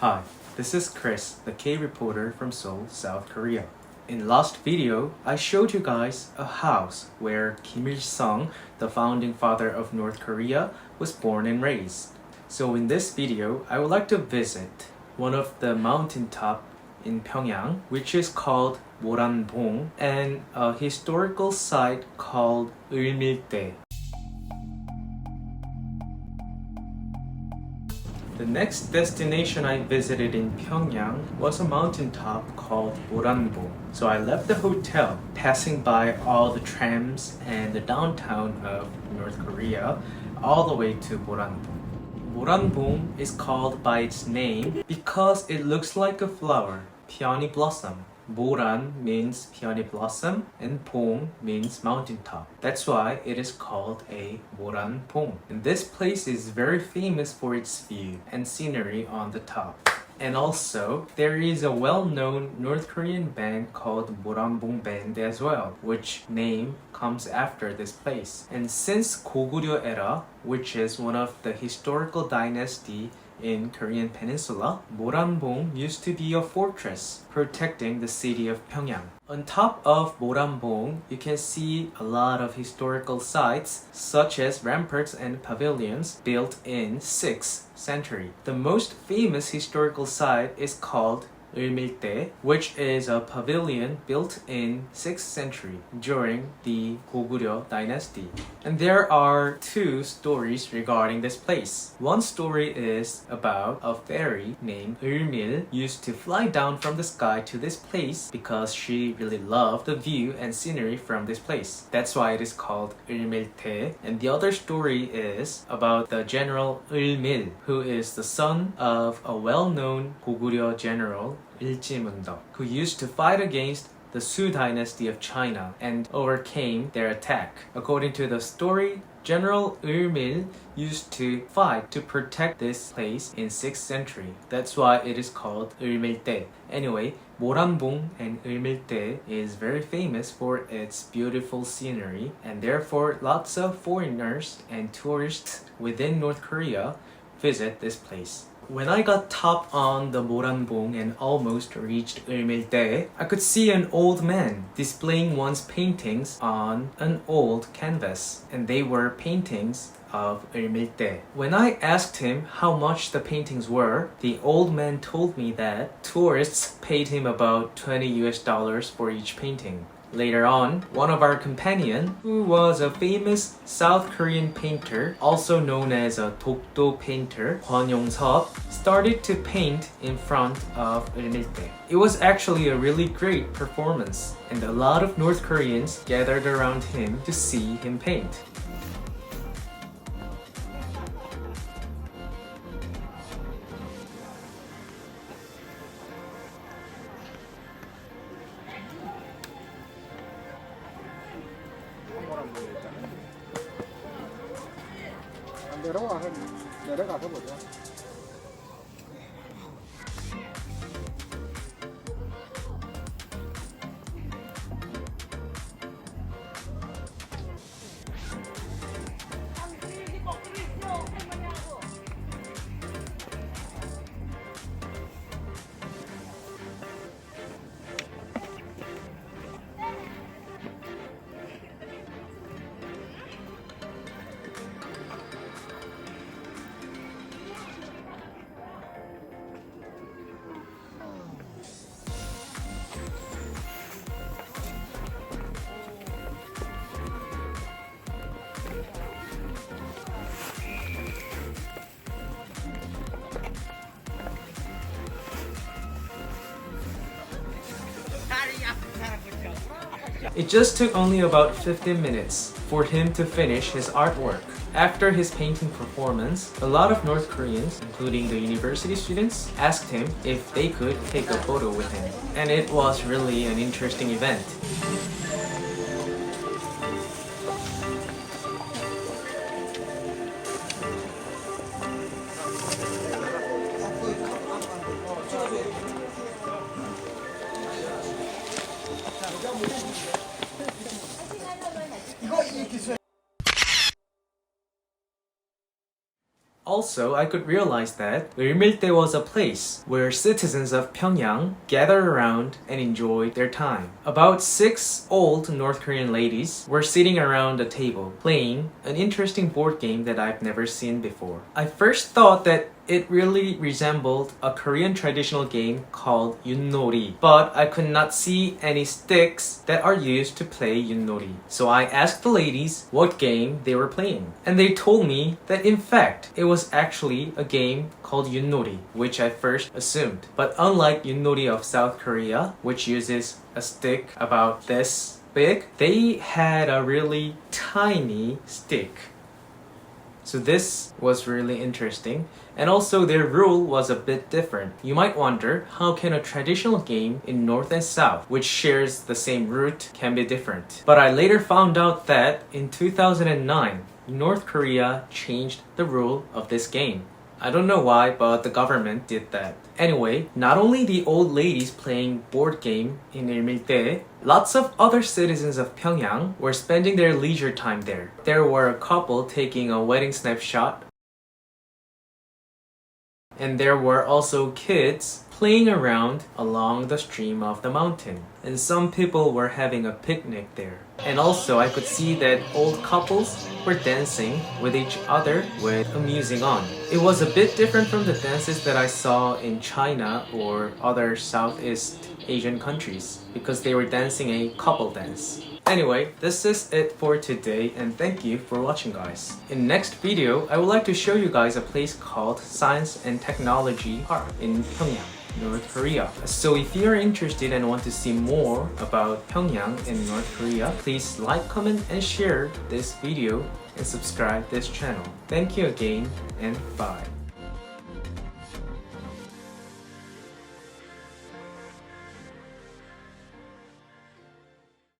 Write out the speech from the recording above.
Hi, this is Chris, the K reporter from Seoul, South Korea. In last video, I showed you guys a house where Kim Il-sung, the founding father of North Korea, was born and raised. So in this video, I would like to visit one of the mountaintop in Pyongyang, which is called 모란봉, and a historical site called 을밀대. The next destination I visited in Pyongyang was a mountaintop called Moranbong. So I left the hotel, passing by all the trams and the downtown of North Korea, all the way to Moranbong. Moranbong is called by its name because it looks like a flower, peony blossom. Moran means peony blossom and Bong means mountaintop. That's why it is called a Moranbong. And this place is very famous for its view and scenery on the top. And also, there is a well-known North Korean band called 모란봉 band as well, which name comes after this place. And since 고구려 era, which is one of the historical dynasty in Korean peninsula, Moranbong used to be a fortress protecting the city of Pyongyang. On top of Moranbong, you can see a lot of historical sites such as ramparts and pavilions built in 6th century. The most famous historical site is called 을밀대, which is a pavilion built in 6th century during the 고구려 dynasty. And there are two stories regarding this place. One story is about a fairy named 을밀 used to fly down from the sky to this place because she really loved the view and scenery from this place. That's why it is called 을밀대. And the other story is about the general 을밀, who is the son of a well-known 고구려 general 일지문덕, who used to fight against the Sui dynasty of China and overcame their attack. According to the story, General 을밀 used to fight to protect this place in 6th century. That's why it is called 을밀대. Anyway, 모란봉 and 을밀대 is very famous for its beautiful scenery, and therefore lots of foreigners and tourists within North Korea visit this place. When I got top on the 모란봉 and almost reached 을밀대, I could see an old man displaying one's paintings on an old canvas, and they were paintings of 을밀대. When I asked him how much the paintings were, the old man told me that tourists paid him about $20 for each painting. Later on, one of our companion, who was a famous South Korean painter, also known as a 독도 painter, Kwon Yong-seop, started to paint in front of 을밀대. It was actually a really great performance, and a lot of North Koreans gathered around him to see him paint. 내려가서 보자. It just took only about 15 minutes for him to finish his artwork. After his painting performance, a lot of North Koreans, including the university students, asked him if they could take a photo with him. And it was really an interesting event. Also, I could realize that 을밀대 was a place where citizens of Pyongyang gathered around and enjoyed their time. About 6 old North Korean ladies were sitting around a table playing an interesting board game that I've never seen before. I first thought that it really resembled a Korean traditional game called yunori, but I could not see any sticks that are used to play yunori. So I asked the ladies what game they were playing, and they told me that in fact it was actually a game called yunori, which I first assumed. But unlike yunori of South Korea, which uses a stick about this big, they had a really tiny stick. So this was really interesting, and also their rule was a bit different. You might wonder, how can a traditional game in North and South, which shares the same root, can be different? But I later found out that in 2009, North Korea changed the rule of this game. I don't know why, but the government did that. Anyway, not only the old ladies playing board game in 을밀대에, lots of other citizens of Pyongyang were spending their leisure time there. There were a couple taking a wedding snapshot, and there were also kids playing around along the stream of the mountain. And some people were having a picnic there. And also I could see that old couples were dancing with each other with music on. It was a bit different from the dances that I saw in China or other Southeast Asian countries, because they were dancing a couple dance. Anyway, this is it for today, and thank you for watching, guys. In next video, I would like to show you guys a place called Science and Technology Park in Pyongyang, North Korea. So if you're interested and want to see more about Pyongyang and North Korea, please like, comment, and share this video and subscribe this channel. Thank you again, and bye.